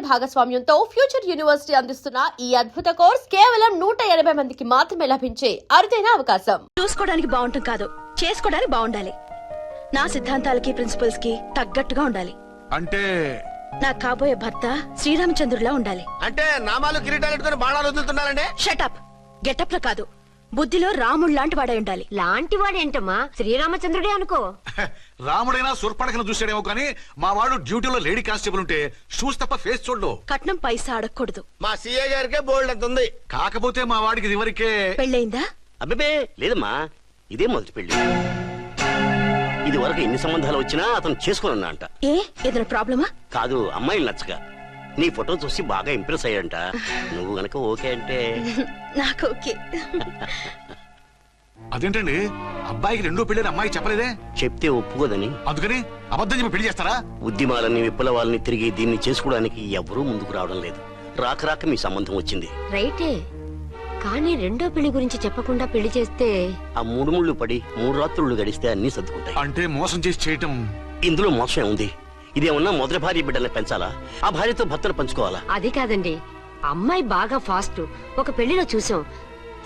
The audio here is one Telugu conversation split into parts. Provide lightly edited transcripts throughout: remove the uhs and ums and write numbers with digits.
భాగస్వామ్యంతో ఫ్యూచర్ యూనివర్సిటీ అందిస్తున్న ఈ అద్భుత కోర్స్ కేవలం 180 మందికి మాత్రమే లభించే అరుదైన అవకాశం. చూసుకోవడానికి బాగుంటాం కాదు, చేసుకోవడానికి బాగుండాలి. నా సిద్ధాంతాలకి ప్రిన్సిపల్స్ కి తగ్గట్టుగా ఉండాలి. అంటే నా కాబోయే భర్త శ్రీరామచంద్రుడిలా ఉండాలి. అంటే నామాలు కిరీటాలు ఎట్టుకుని బాణాలు వదులుతున్నారంటే షటప్. గెటప్ లో కాదు, బుద్ధిలో రాముడు లాంటి వాడే ఉండాలి. లాంటి వాడేంటమ్మా, శ్రీరామచంద్రుడే అనుకో. రాముడైనా సుర్పడకను చూసాడేమో కానీ మా వాడు డ్యూటీలో లేడీ కానిస్టేబుల్ ఉంటే షూస్ తప్ప ఫేస్ చూడడు. కట్నం పైసా అడగకూడదు. మా సీఏ గారికే బోల్డ్ అంత ఉంది. కాకపోతే మా వాడికి ఇదివరకే పెళ్ళయిందా? అబ్బే లేదమ్మా, ఇదే మొదటి పెళ్లి. ఇది వరకు ఎన్ని సంబంధాలు వచ్చినా అతను చేసుకోనన్నా అంట. ఏ ఏదైనా ప్రాబ్లమా? కాదు, అమ్మాయిలు నచ్చగా నీ ఫోటో చూసి బాగా ఇంప్రెస్ అయ్యాడంట. నువ్వు గనక ఓకే అంటే నాకు ఓకే. అదేంటండి, అబ్బాయికి రెండో పెళ్లి అమ్మాయి చెప్పలేదే? చెప్తే ఒప్పుకోదని. అందుకని అబద్ధం చెప్పి పెళ్లి చేస్తారా? ఉద్యమాలని విప్లవాలని తిరిగి దీన్ని చేసుకోవడానికి ఎవరూ ముందుకు రావడం లేదు. రాక రాక మీ సంబంధం వచ్చింది. రైటే, కానీ రెండో పెళ్లి గురించి చెప్పకుండా పెళ్లి చేస్తే ఆ 3 ముళ్ళు పడి 3 రాత్రులు గడిస్తే అన్ని సర్దుకుంటాయి. అంటే మోసం చేసి చేయటం. ఇందులో మోసం ఉంది. ఇదేమన్నా మొదటి భార్య బిడ్డల్ని పెంచాలా, ఆ భార్యతో భర్తలు పంచుకోవాలా? అది కాదండి, అమ్మాయి బాగా ఫాస్ట్. ఒక పెళ్లిలో చూసాం,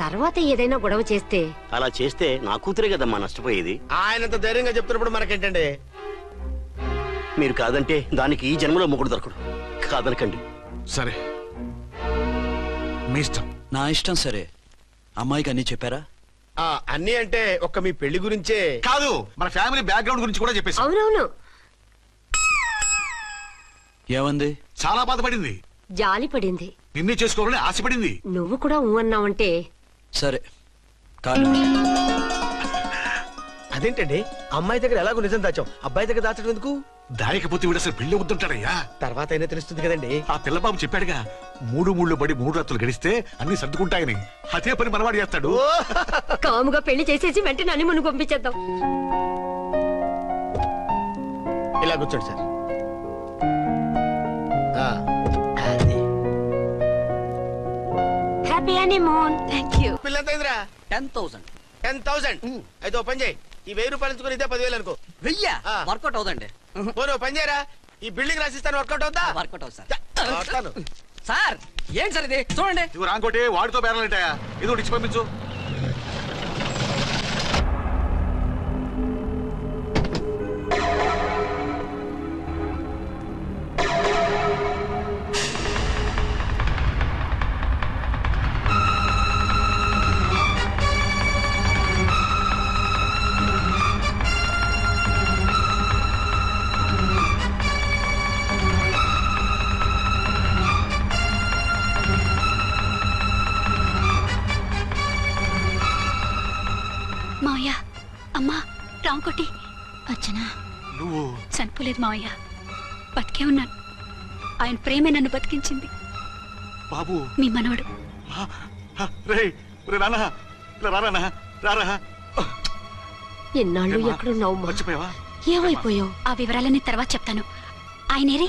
తర్వాత ఏదైనా గొడవ చేస్తే. అలా చేస్తే నా కూతురే కదమ్మా నష్టపోయేది. ఆయనంత ధైర్యంగా చెప్తున్నప్పుడు మనకేంటండి? మీరు కాదంటే దానికి ఈ జన్మలో మొగుడు దొరకడు. కాదనకండి. సరే, మీ ఇష్టం. నా ఇష్టం. సరే, అమ్మాయికి అన్ని చెప్పారా? అన్ని అంటే ఒక్క మీ పెళ్లి గురించే కాదు, మన ఫ్యామిలీ బ్యాక్గ్రౌండ్ గురించి కూడా చెప్పేసి. అవునవును, ఏమంది? చాలా బాధపడింది, జాలి పడింది. నిన్నే చేసుకోవాలని ఆశపడింది. నువ్వు కూడా అన్నావంటే. సరే కానీ అదేంటండి, అమ్మాయి దగ్గర ఎలాగో నిజం దాచాం, అబ్బాయి దగ్గర దాచడం ఎందుకు? దాయకపోతే వీడు అసలు పెళ్లి వద్దుంటాడయ్యా. తర్వాత అయినా తెలుస్తుంది కదండి. ఆ పిల్లబాబు చెప్పాడుగా, 3 ముళ్ళు పడి 3 రాత్రులు గడిస్తే అన్ని సర్దుకుంటాయని. అదే పని మనవాడు చేస్తాడు. కాముగా పెళ్లి చేసేసి వెంటనే అన్ని మును పంపించేద్దాం. ఇలా కూర్చోండి sir. Happy honeymoon. Thank you. పిల్లంతైందిరా? 10,000. 10,000. అయితే ఓ పని చేయి, ఈ 1000 రూపాయలు ఇచ్చుకుని ఇదే 10,000 అనుకో. వర్కౌట్ అవుదండి. పోను పని చేయరా, ఈ బిల్డింగ్ రాసిస్తాను. వర్కౌట్ అవుతా? వర్కౌట్ అవుతుంది వస్తాను. సార్. ఏంటి సార్ ఇది? చూడండి. ఇవి రాంకోటి వాడితో బేరాలంటాయా? ఇది ఒకటి ఇచ్చి పంపించు. మావయ్య, అమ్మా, రాంకోటి. అచ్చనా, నువ్వు చనిపోలేదు మావయ్య, బతికే ఉన్నాను. ఆయన ప్రేమే నన్ను బతికించింది. బాబు, మీ మనవడు. రారా. ఎన్నాళ్ళు ఎక్కడున్నావు? మర్చిపోయావా? ఏమైపోయావు? ఆ వివరాలన్నీ తర్వాత చెప్తాను. ఆయనేరి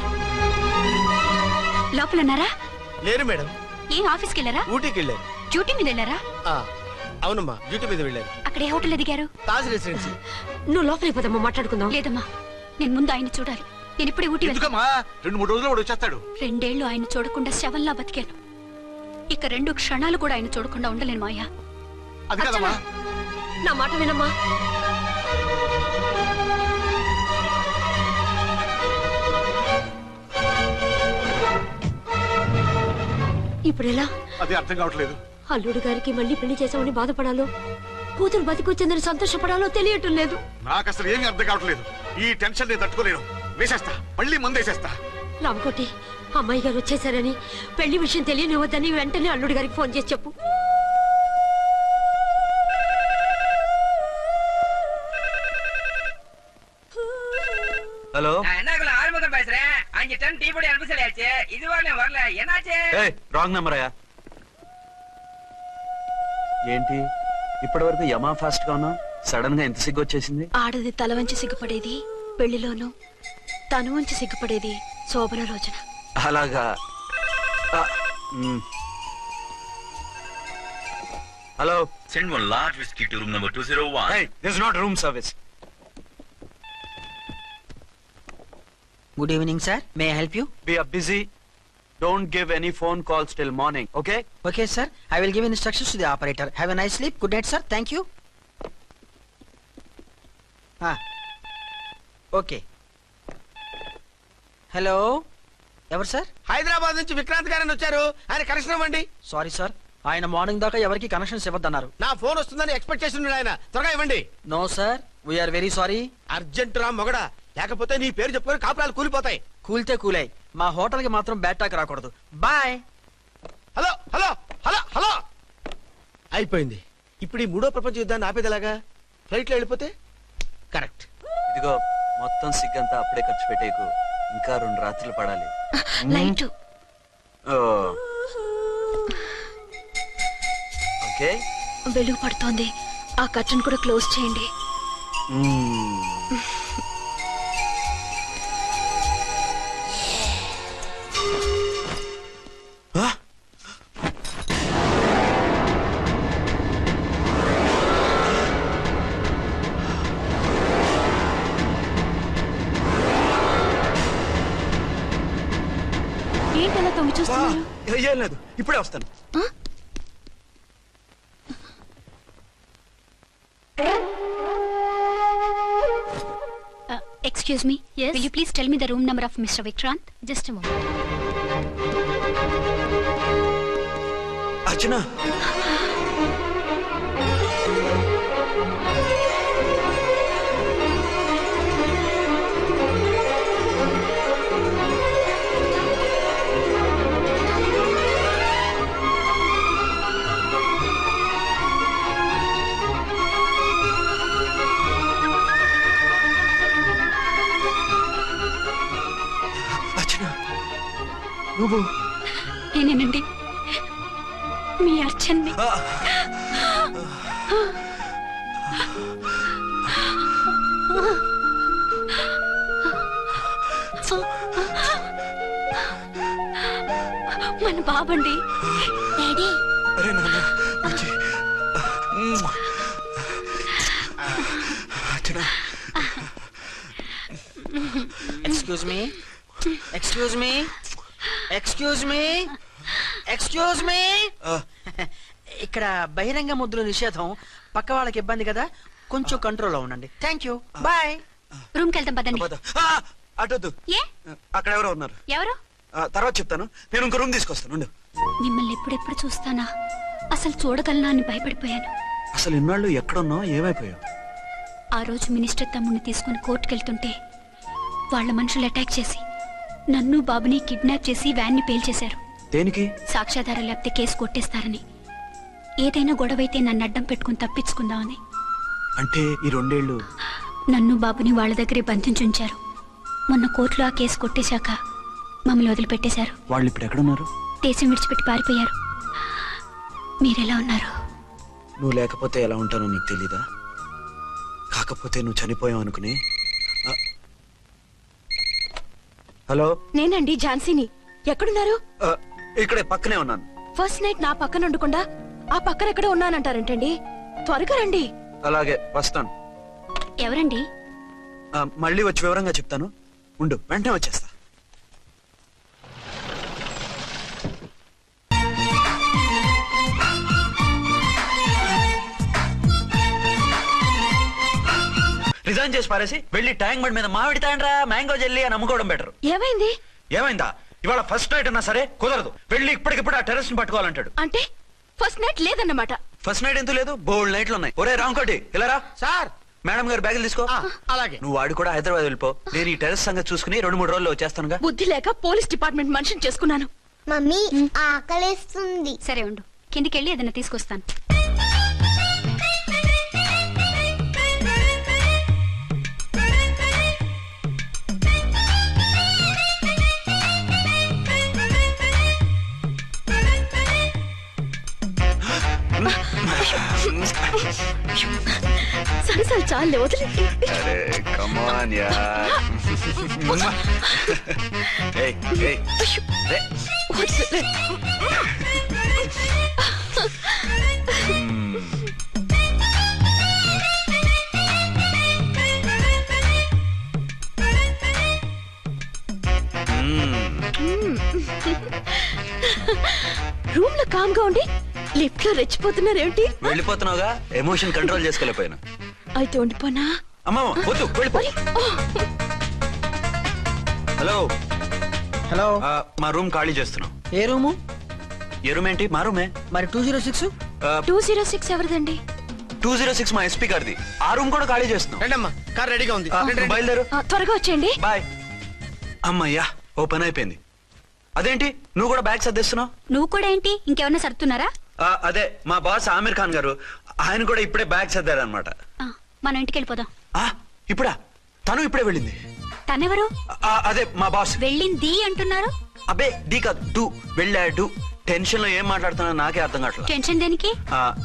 లోపల ఉన్నారా? లేరు మేడం. ఏం ఆఫీస్కి వెళ్ళారా? ఊటీకి వెళ్ళారు. డ్యూటీ మీద వెళ్ళారా? అవునమ్మా, డ్యూటీ మీద వెళ్ళారు. అక్కడ ఏ హోటల్ ఎదిగారు? తాజ్ రెసిడెన్సీ. నువ్వు లోపలికి పోదమ్మా, మాట్లాడుకుందాం. లేదమ్మా, నేను ముందు ఆయన చూడాలి. నేను ఇప్పుడే ఊటీ వెళ్తాను. ఎందుకమ్మా? 2-3 రోజుల్లో వాడు వచ్చేస్తాడు. 2 ఏళ్లు ఆయన చూడకుండా శవంలా బతికాను. ఇక 2 క్షణాలు కూడా ఆయన చూడకుండా ఉండలేను మావయ్య. అది కదమ్మా. నా మాట వినమ్మా. ఇప్పుడు ఎలా? అది అర్థం కావట్లేదు. అల్లుడు గారికి మళ్ళీ పెళ్లి చేసామని బాధపడాలో, కూతురు బతికొచ్చిందని సంతోషపడాలో తెలియటం లేదు. నాకు అసలు ఏమీ అర్థం కావట్లేదు. ఈ టెన్షన్ నేను తట్టుకోలేను. వేసేస్తా, మళ్ళీ మందేసేస్తా. రామకోటి, అమ్మాయి గారు వచ్చేసారని, పెళ్లి విషయం తెలియనివ్వద్దని వెంటనే అల్లుడు గారికి ఫోన్ చేసి చెప్పు. ஹலோ. என்னக்குள்ள ஆறுமுகம் பேசுறேன். 5 டன் டீ பொடி அனுப்பி சொல்லியாச்சு. இதுவரை வரல. என்னாச்சு? ఏయ్, రాంగ్ నంబర్ అయ్యా. ఏంటి ఇప్పటి వరకు యమా ఫాస్ట్ గా ఉన్నావు? సడన్ గా ఎంత సిగ్గు వచ్చేసింది? ఆడది తల వంచి సిగ్గుపడేది పెళ్లిలోను, తను వంచి సిగ్గుపడేది శోభన రోజున. అలాగా. Hello. Send one large whiskey to room number 201. Hey, this is not room service. Good evening, sir. May I help you? We are busy. Don't give any phone calls till morning, okay? Okay, sir. I will give instructions to the operator. Have a nice sleep. Good night, sir. Thank you. Okay. Hello ఎవరు సార్? హైదరాబాద్ నుంచి విక్రాంత్ గారని వచ్చారు. ఆయన కనెక్షన్ ఇవ్వండి. సారీ సార్, ఆయన మార్నింగ్ దాకా ఎవరికి కనెక్షన్స్ ఇవ్వద్దన్నారు. నా ఫోన్ వస్తుందని ఎక్స్పెక్ట్ చేసి ఉన్నాడు ఆయన. త్వరగా ఇవ్వండి. No sir, we're very sorry. Urgent రా మొగడా, లేకపోతే నీ పేరు చెప్పుకొని కాపురాలు కూలిపోతాయి. కూల్తే కూలాయి, మా హోటల్ కి మాత్రం బ్యాడ్ టాక్ రాకూడదు. Bye. Hello hello hello hello అయిపోయింది. ఇప్పుడు ఈ మూడో ప్రపంచ యుద్ధాన్ని ఆపేదేలాగా? ఫ్లైట్ లో వెళ్ళిపోతే కరెక్ట్. ఇదిగో మొత్తం సిగ్గంతా అప్పుడే ఖర్చు పెట్టేకు, ఇంకా 2 రాత్రులు పడాలి. లైట్ ఓకే, వెలుగు పడుతోంది. ఆ కర్టన్ కూడా క్లోజ్ చేయండి. ఏంటలా తొంగి చూస్తున్నారు? ఏం లేదు, ఇప్పుడే వస్తాను. Excuse me. Yes. Will you please tell me the room number of Mr. Vikrant? Just a moment. అర్చన, నువ్వు? నేనేనండి, మీ అర్చన్ని. మన బాబండి. డాడీ. అరే నాన్న, excuse me, excuse me, excuse me, excuse me. ఇక్కడ బహిరంగ ముద్దుల నిషేధం, పక్క వాళ్ళకి ఇబ్బంది కదా, కొంచెం కంట్రోల్లో ఉండండి. Thank you, bye. రూమ్ కి వెళ్తాం పదండి. అటొద్దు, ఏ? అక్కడ ఎవరో ఉన్నారు. ఎవరు? తర్వాత చెప్తాను. నేను ఇంకో రూమ్ తీసుకొస్తాను, ఉండు. మిమ్మల్ని ఎప్పుడెప్పుడు చూస్తానా, అసలు చూడగలనా అని భయపడిపోయాను. అసలు ఇన్నాళ్ళు ఎక్కడున్నావు, ఏమైపోయావు? ఆ రోజు మినిస్టర్ తమ్ముడిని తీసుకుని కోర్టుకెళ్తుంటే వాళ్ళ మనుషులు అటాక్ చేసి నన్ను బాబుని కిడ్నాప్ చేసి వ్యాన్ని పేల్చేశారు. దేనికి? సాక్ష్యాధారం లేకపోతే కేసు కొట్టేస్తారని. ఏదైనా గొడవైతే నన్ను అడ్డం పెట్టుకుని తప్పించుకుందామని. అంటే ఈ 2 ఏళ్ళు నన్ను బాబుని వాళ్ళ దగ్గరే బంధించుంచారు. మొన్న కోర్టులో ఆ కేసు కొట్టేశాక మమ్మల్ని వదిలిపెట్టేశారు. వాళ్ళు ఇప్పుడు ఎక్కడున్నారు? దేశం విడిచిపెట్టి పారిపోయారు. మీరెలా ఉన్నారు? నువ్వు లేకపోతే ఎలా ఉంటానో నీకు తెలీదా? కాకపోతే నువ్వు చనిపోయావు అనుకుని. హలో, నేనండి ఝాన్సీని. ఎక్కడున్నారు? ఇక్కడే పక్కనే ఉన్నాను. ఫస్ట్ నైట్ నా పక్కన ఉండకుండా ఆ పక్కన ఎక్కడ ఉన్నానంటారంటండి. త్వరగా రండి. అలాగే వస్తాను. ఎవరండి? మళ్ళీ వచ్చి వివరంగా చెప్తాను, ఉండు, వెంటనే వచ్చేస్తా. రిజైన్ చేసి పారేసి వెళ్ళి ట్యాంక్ బండ్ మీద మామిడి తాండ్రా మ్యాంగో జెల్లీ అని అమ్ముకోవడం బెటర్. ఏమైంది? ఏమైందా? ఇవాళ ఫస్ట్ నైట్ అన్నా సరే కుదరదు. వెళ్ళి ఇప్పటికిప్పుడు ఆ టెర్రస్ ని పట్టుకోవాలంటాడు. అంటే ఫస్ట్ నైట్ లేదన్నమాట. ఫస్ట్ నైట్ ఎందుకు లేదు? బోల్డ్ నైట్లు ఉన్నాయి. ఒరే రాంకోటి, ఇలా రా. సార్. మేడం గారు బ్యాగులు తీసుకో. అలాగే. నువ్వు వాడు కూడా హైదరాబాద్ వెళ్ళిపో. నేను ఈ టెర్రస్ సంగతి చూసుకుని 2-3 రోజుల్లో వచ్చేస్తానుగా. బుద్ధి లేక పోలీస్ డిపార్ట్మెంట్ మనిషిని చేసుకున్నాను. మమ్మీ ఆకలేస్తుంది. సరే ఉండు, కిందికెళ్ళి ఏదైనా తీసుకొస్తాను. సరే చాలే, వదిలే. Come on, yaar. Hey, hey. Hey. Room లో కామ్ గా ఉండి లిఫ్ట్ లో రెచ్చిపోతున్నారేంటి? వెళ్ళిపోతున్నావుగా, ఎమోషన్ కంట్రోల్ చేసుకోలేకపోయినా. అయితే ఉండిపోనా? అమ్మా వద్దు, వెళ్ళిపో. హలో హలో, మా రూమ్ ఖాళీ చేస్తున్నాం. ఏ రూము? ఏ రూమ్ ఏంటి? మా రూమే. మరి 206? 206 ఎవరిదండి? 206 మా ఎస్పీ గారిది. ఆ రూమ్ కూడా ఖాళీ చేస్తున్నాం. రండమ్మా, కార్ రెడీగా ఉంది. రండి, రండి. బయలుదేరు. త్వరగా వచ్చేయండి. బాయ్. అమ్మయ్యా, ఓ పని అయిపోయింది. అదేంటి నువ్వు కూడా బ్యాగ్ సర్దేస్తున్నావు? నువ్వు కూడా ఏంటి, ఇంకెవరన్నా సర్దుతున్నారా? అదే మా బాస్ ఆమీర్ ఖాన్ గారు, ఆయన కూడా ఇప్పుడే బ్యాగ్ సర్దారనమాట. మనం ఇంటికి వెళ్ళిపోదాం. ఇప్పుడా? తను ఇప్పుడే వెళ్ళింది. తనెవరు? అదే మా బాస్. వెళ్ళింది అంటున్నారు. అబ్బే డీ కాదు, డూ. వెళ్ళాడు. టెన్షన్ లో ఏం మాట్లాడుతున్నా నాకే అర్థం కావట్లేదు. టెన్షన్ దేనికి?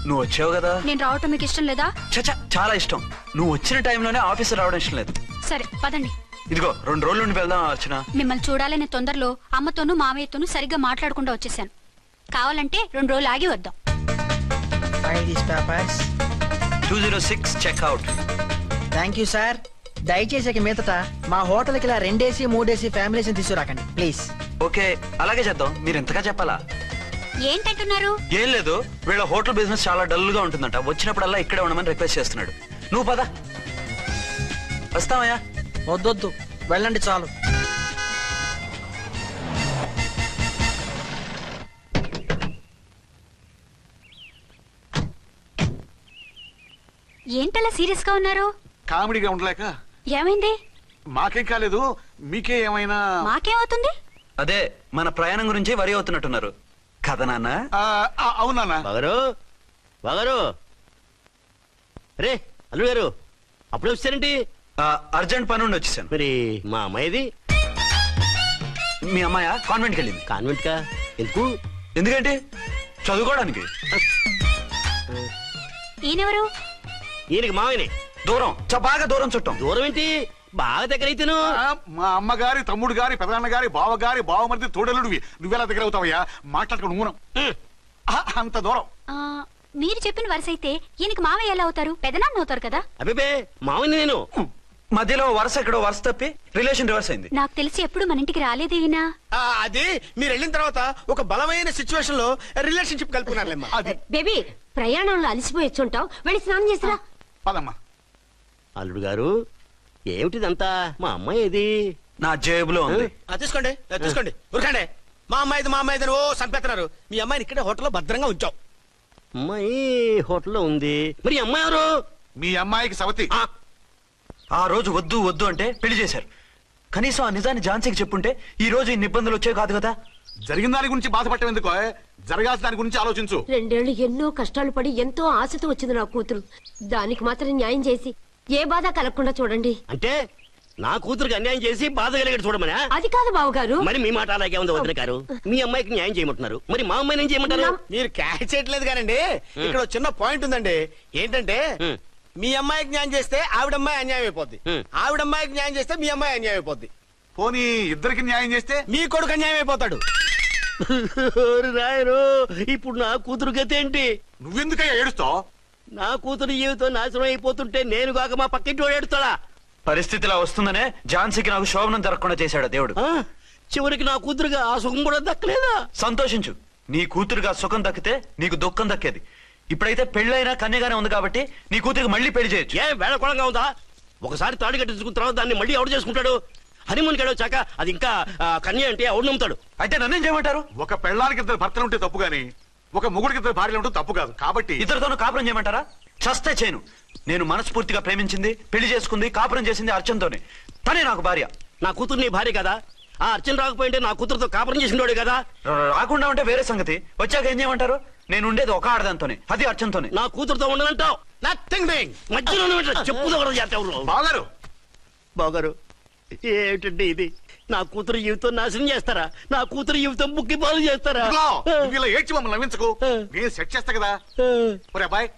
నువ్వు వచ్చావు కదా. నేను రావటం మీకు ఇష్టం లేదా? చచ్చా, చాలా ఇష్టం. నువ్వు వచ్చిన టైంలోనే ఆఫీస్ రావడం ఇష్టం లేదు. సరే పదండి. ఇదిగో 2 రోజుల నుండి వెళ్దాం అర్చన. మిమ్మల్ని చూడాలనే తొందరలో అమ్మతోనూ మామయ్యతోనూ సరిగ్గా మాట్లాడకుండా వచ్చేసాను. కావాలంటే 2 రోజులు ఆగి వద్దాం. 206 చెక్అవుట్. Thank you sir. దయచేసి ఇక మీదట మా హోటల్కి ఇలా 2 AC 3 AC ఫ్యామిలీస్ తీసుకురాకండి ప్లీజ్. ఓకే, అలాగే చేద్దాం. మీరు ఎంతగా చెప్పాలా? ఏంటంటున్నారు? ఏం లేదు, వీళ్ళ హోటల్ బిజినెస్ చాలా డల్ గా ఉంటుందంట. వచ్చినప్పుడల్లా ఇక్కడే ఉండమని రిక్వెస్ట్ చేస్తున్నాడు. నువ్వు పద. వస్తావయ్యా? వద్దొద్దు, వెళ్ళండి చాలు. ఏంటలా సీరియస్ గా ఉన్నారు? కామెడీగా ఉండలేక. ఏమైంది? మాకేం కాలేదు, మీకే ఏమైనా? మాకేమవుతుంది? అదే మన ప్రయాణం గురించి వరి అవుతున్నట్టున్నారు కదా నాన్న? అవునా బాగారు, బాగారు. రే అల్లు గారు, అప్పుడే వచ్చారేంటి? అర్జెంట్ పని ఉండి వచ్చేసాను. మరి మా అమ్మాయిది? మీ అమ్మాయ కాన్వెంట్కి వెళ్ళింది. కాన్వెంట్ కా? ఎందుకు? ఎందుకంటే చదువుకోవడానికి. ఈయనెవరు? ఈయనకి మామయ్యనే. దూరం, బాగా దూరం చుట్టాం. దూరం ఏంటి, బాగా దగ్గర అయితేను. మా అమ్మగారి, తమ్ముడు గారి, పెదనాన్న గారి, బావగారి, బావమరిది, తోడలుడివి. నువ్వెలా దగ్గర అవుతావయ్యా? మాట్లాడుకుని ఊనం. అంత దూరం. మీరు చెప్పిన వరుస అయితే ఈయనకి మామయ్య ఎలా అవుతారు? పెదనాన్న అవుతారు కదా. అబ్బే మామయ్య నేను. మధ్యలో వరుస ఎక్కడో వరుస తప్పి రిలేషన్ రివర్స్ అయింది. నాకు తెలిసి ఎప్పుడు మన ఇంటికి రాలేదు ఈయన. అది మీరు వెళ్ళిన తర్వాత ఒక బలమైన సిచ్యువేషన్ లో రిలేషన్షిప్ కలుపుకున్నారులేమ్మా. అది బేబీ, ప్రయాణంలో అలసిపోయి వచ్చుంటావు, వెళ్ళి స్నానం చేసిరా. పదమ్మా. అల్లుడు గారు, ఏమిటిదంతా? మా అమ్మాయి ఏది? నా జేబులో ఉంది. తీసుకోండి, తీసుకోండి. ఉరకండి. మా అమ్మాయిది ఓ సంపెత్తనారు. మీ అమ్మాయిని ఇక్కడే హోటల్లో భద్రంగా ఉంచావు. అమ్మాయి హోటల్లో ఉంది. మరి ఈ అమ్మాయి ఎవరు? మీ అమ్మాయికి సవతి. ఆ రోజు వద్దు వద్దు అంటే పెళ్లి చేశారు. కనీసం ఆ నిజాన్ని ఝాన్సీకి చెప్పుంటే ఈ రోజు ఇన్ని ఇబ్బందులు వచ్చే కాదు కదా. జరిగిన దాని గురించి బాధపడటం ఎందుకో, జరగాల్సిన దాని గురించి ఆలోచించు. 2 ఏళ్లు ఎన్నో కష్టాలు పడి ఎంతో ఆశతో వచ్చింది నా కూతురు. దానికి మాత్రం న్యాయం చేసి ఏ బాధ కలగకుండా చూడండి. అంటే నా కూతురికి అన్యాయం చేసి బాధ కలిగేది చూడమనా? అది కాదు బావగారు. మరి మీ మాట అలాగే ఉంది వదిన గారు. మీ అమ్మాయికి న్యాయం చేయమంటున్నారు, మరి మా అమ్మాయిని ఏం చేయమంటారు? మీరు క్యాచ్ చేయట్లేదు కానండి. ఇక్కడ ఒక చిన్న పాయింట్ ఉందండి. ఏంటంటే మీ అమ్మాయికి న్యాయం చేస్తే ఆవిడమ్మాయి అన్యాయం అయిపోద్ది, ఆవిడమ్మాయికి న్యాయం చేస్తే మీ అమ్మాయి అన్యాయం అయిపోద్ది. పోనీ ఇద్దరికి న్యాయం చేస్తే మీ కొడుకు అన్యాయం అయిపోతాడు. రాయరు, ఇప్పుడు నా కూతురు గతి ఏంటి? నువ్వెందుకయ్యా ఏడుస్తావు? నా కూతురు జీవితం నాశనం అయిపోతుంటే నేను కాక మా పక్కింటి వాడు ఏడుస్తాడా? పరిస్థితిలా వస్తుందనే ఝాన్సీకి నాకు శోభనం జరగకుండా చేశాడు దేవుడు. చివరికి నా కూతురుగా ఆ సుఖం కూడా దక్కలేదా? సంతోషించు, నీ కూతురుగా సుఖం దక్కితే నీకు దుఃఖం దక్కేది. ఇప్పుడైతే పెళ్ళైనా కన్యగానే ఉంది కాబట్టి నీ కూతురికి మళ్ళీ పెళ్లి చేయొచ్చు. ఏ వేళకోళంగా ఉందా? ఒకసారి తాడి కట్టించుకున్న తర్వాత దాన్ని మళ్ళీ ఎవడు చేసుకుంటాడు? హనీమూన్ కి వచ్చాక అది ఇంకా కన్య అంటే ఎవడు నమ్ముతాడు? అయితే నన్నేం చేయమంటారు? ఒక పెళ్ళానికి 2 భర్తలు ఉంటే తప్పు గాని ఒక మొగుడికి 2 భార్యలు ఉంటే తప్పు కాదు. కాబట్టి ఇద్దరితోనూ కాపురం చేయమంటారా? చస్తే చేయను. నేను మనస్ఫూర్తిగా ప్రేమించింది, పెళ్లి చేసుకుంది, కాపురం చేసింది అర్చనతోనే. తనే నాకు భార్య. నా కూతురు నీ భార్య కదా? ఆ అర్చన రాకపోయింటే నా కూతురుతో కాపురం చేసినోడే కదా? రాకుండా ఉంటే వేరే సంగతి. వచ్చాక ఏం చేయమంటారు? నేను ఉండేది ఒక ఆడదాంతోనే, అది అర్చనతోనే. నా కూతురుతో ఉండనంటావు? Nothing doing. మధ్యలో చెప్పుదో కూడా చేస్తావు. బాగారు బాగారు, ఏమిటండి ఇది? నా కూతురు జీవితం నాశనం చేస్తారా? నా కూతురు జీవితం బుక్కి పాలు చేస్తారా? నువ్వు ఇలా ఏడ్చి మమ్మల్ని నవ్వించకు, నేను సెట్ చేస్తా కదా. ఒరే అబ్బాయి,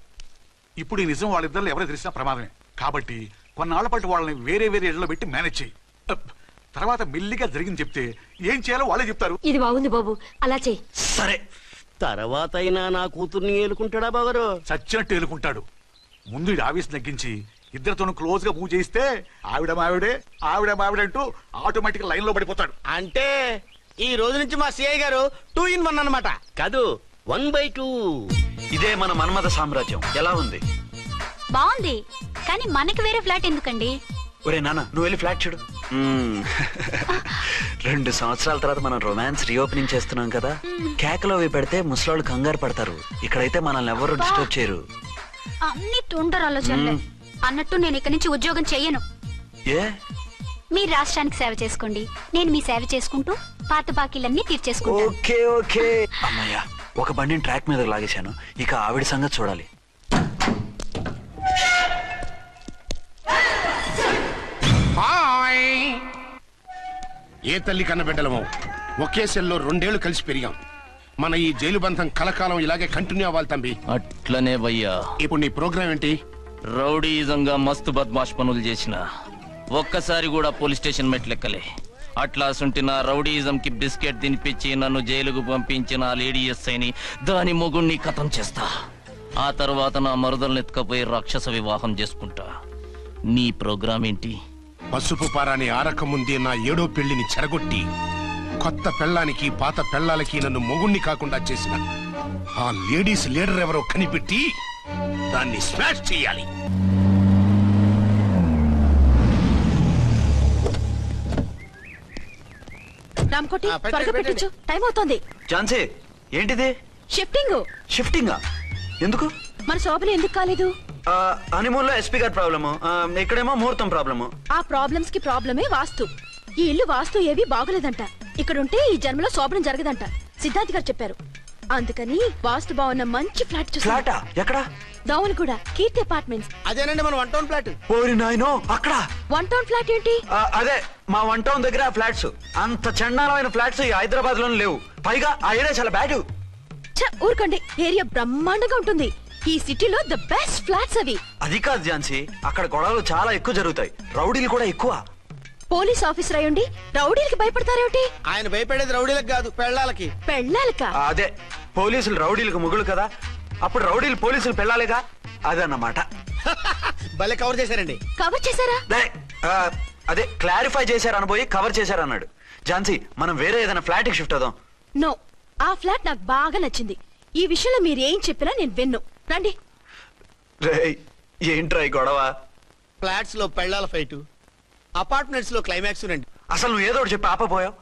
ఇప్పుడు ఈ నిజం వాళ్ళిద్దరు ఎవరో తెలిసినా ప్రమాదమే. కాబట్టి కొన్నాళ్ల పాటు వాళ్ళని వేరే వేరే ఇళ్లలో పెట్టి మేనేజ్ చేయి. తర్వాత మెల్లిగా జరిగింది చెప్తే ఏం చేయాలో వాళ్ళే చెప్తారు. ఇది బాగుంది బాబు, అలా చెయ్యి. సరే, తర్వాత అయినా నా కూతుర్ని ఏలుకుంటాడా బాగారు? చచ్చినట్టు ఏలుకుంటాడు. ముందు ఈ ఆవేశం తగ్గించి ఇద్దరితోనూ క్లోజ్ గా మూవ్ చేయిస్తే ఆవిడ మావిడే అంటూ ఆటోమేటిక్ లైన్ లో పడిపోతాడు. అంటే ఈ రోజు నుంచి మా సిఐ గారు 2 in 1 అన్నమాట. కాదు 1/2. ఇదే మన మన్మథ సామ్రాజ్యం. ఎలా ఉంది? బాగుంది, కానీ మనకి వేరే ఫ్లాట్ ఎందుకండి? ఒరే నాన్న, నువ్వు వెళ్ళి ఫ్లాట్ చూడు. 2 సంవత్సరాల తర్వాత మనం రొమాన్స్ రీఓపెనింగ్ చేస్తున్నాం కదా. కేకలో అవి పెడితే ముసలాళ్ళు కంగారు పడతారు. ఇక్కడైతే మనల్ని ఎవరు డిస్టర్బ్ చేయరు. అన్ని తొందర ఆలోచనలే. అన్నట్టు నేను ఇక్కడి నుంచి ఉద్యోగం చెయ్యను. ఏ? మీరు రాష్ట్రానికి సేవ చేసుకోండి, నేను మీ సేవ చేసుకుంటూ పాత బాకీలన్నీ తీర్చేసుకుంటాను. Okay okay. అమ్మయ్యా, ఒక బండిని ట్రాక్ మీద లాగేశాను. ఇక ఆవిడ సంగతి చూడాలి. ఏ తల్లి కన్న బిడ్డలమో ఒకే సెల్లో 2 ఏళ్లు కలిసి పెరిగాం. మన ఈ జైలు బంధం కలకాలం ఇలాగే కంటిన్యూ అవ్వాలి తంబి. అట్లనే భయ్యా. ఇప్పుడు నీ ప్రోగ్రామ్ ఏంటి? రౌడీజంగా మస్తు బద్మాష్ పనులు చేసిన ఒక్కసారి కూడా పోలీస్ స్టేషన్ మెట్లెక్కలే. అట్లా సుంటి నా రౌడీజం కి బిస్కెట్ తినిపించి నన్ను జైలుకు పంపించిన లేడీ ఎస్ఐని దాని మొగుణ్ణి ఖతం చేస్తా. ఆ తర్వాత నా మరుదలను ఎత్తుకపోయి రాక్షస వివాహం చేసుకుంటా. నీ ప్రోగ్రామ్ ఏంటి? పసుపు పారాని ఆరక ముందే నా 7వ పెళ్లిని చెరగొట్టి కొత్త పెళ్ళానికి పాత పెళ్ళాలకి నన్ను మొగుణ్ణి కాకుండా చేసిన ఆ లేడీస్ లీడర్ ఎవరో కనిపెట్టి దాన్ని స్మాష్ చేయాలి. రామ్కోటి త్వరగా పెట్టించు, టైం అవుతోంది. ఝాన్సీ, ఏంటిది? షిఫ్టింగ్. షిఫ్టింగా? ఎందుకు? మన శోభన ఎందుకు కాలేదు? హనీమూన్ లో ఎస్పీ గారి ప్రాబ్లము, ఇక్కడేమో ముహూర్తం ప్రాబ్లము. ఆ ప్రాబ్లమ్స్ కి ప్రాబ్లమే వాస్తు. ఈ ఇల్లు వాస్తు ఏవి బాగోలేదంట. ఇక్కడుంటే ఈ జన్మలో శోభనం జరగదంట సిద్ధార్థ్ గారు చెప్పారు. అందుకని వాస్తు బాగున్న మంచి ఫ్లాట్ చూసి. ఫ్లాటా? ఎక్కడ? దౌన్ కూడా కీర్తి అపార్ట్మెంట్స్. అదేనండి మన 1 టౌన్ ఫ్లాట్. ఓరి నాయనో, అక్కడ 1 టౌన్ ఫ్లాట్ ఏంటి? అదే మా 1 టౌన్ దగ్గర ఫ్లాట్స్. అంత చండాలమైన ఫ్లాట్స్ ఈ హైదరాబాద్ లో లేవు. పైగా ఆ ఏరియా చాలా బ్యాడ్. ఊరుకోండి, ఏరియా బ్రహ్మాండంగా ఉంటుంది. ఈ సిటీలో ద బెస్ట్ ఫ్లాట్స్ అవి. అది కాదు ఝాన్సీ, అక్కడ గొడవలు చాలా ఎక్కువ జరుగుతాయి. రౌడీలు కూడా ఎక్కువ. పోలీస్ ఆఫీసర్ అయ్యుండి రౌడీలకి భయపడతారేమిటి? ఆయన భయపడేది రౌడీలకు కాదు, పెళ్ళాలకి. పెళ్ళాలకా? అదే, పోలీసులు రౌడీలకు మొగులు కదా, అప్పుడు రౌడీలు పోలీసులు పెళ్ళాలిగా, అదన్నమాట. భలే కవర్ చేశారండి. కవర్ చేశారా? అదే క్లారిఫై చేశారనబోయి కవర్ చేశారన్నాడు. ఝాన్సీ, మనం వేరే ఏదైనా ఫ్లాట్ కి షిఫ్ట్ అవుదాం. నో, ఆ ఫ్లాట్ నాకు బాగా నచ్చింది. ఈ విషయంలో మీరు ఏం చెప్పినా నేను విన్ను. రండి. ఏంట్రా ఈ గొడవ? ఫ్లాట్స్ లో పెళ్ళాల ఫైట్, అపార్ట్మెంట్స్ లో క్లైమాక్స్ రండి. అసలు నువ్వు ఏదో ఒకటి చెప్పి ఆపపోయావు.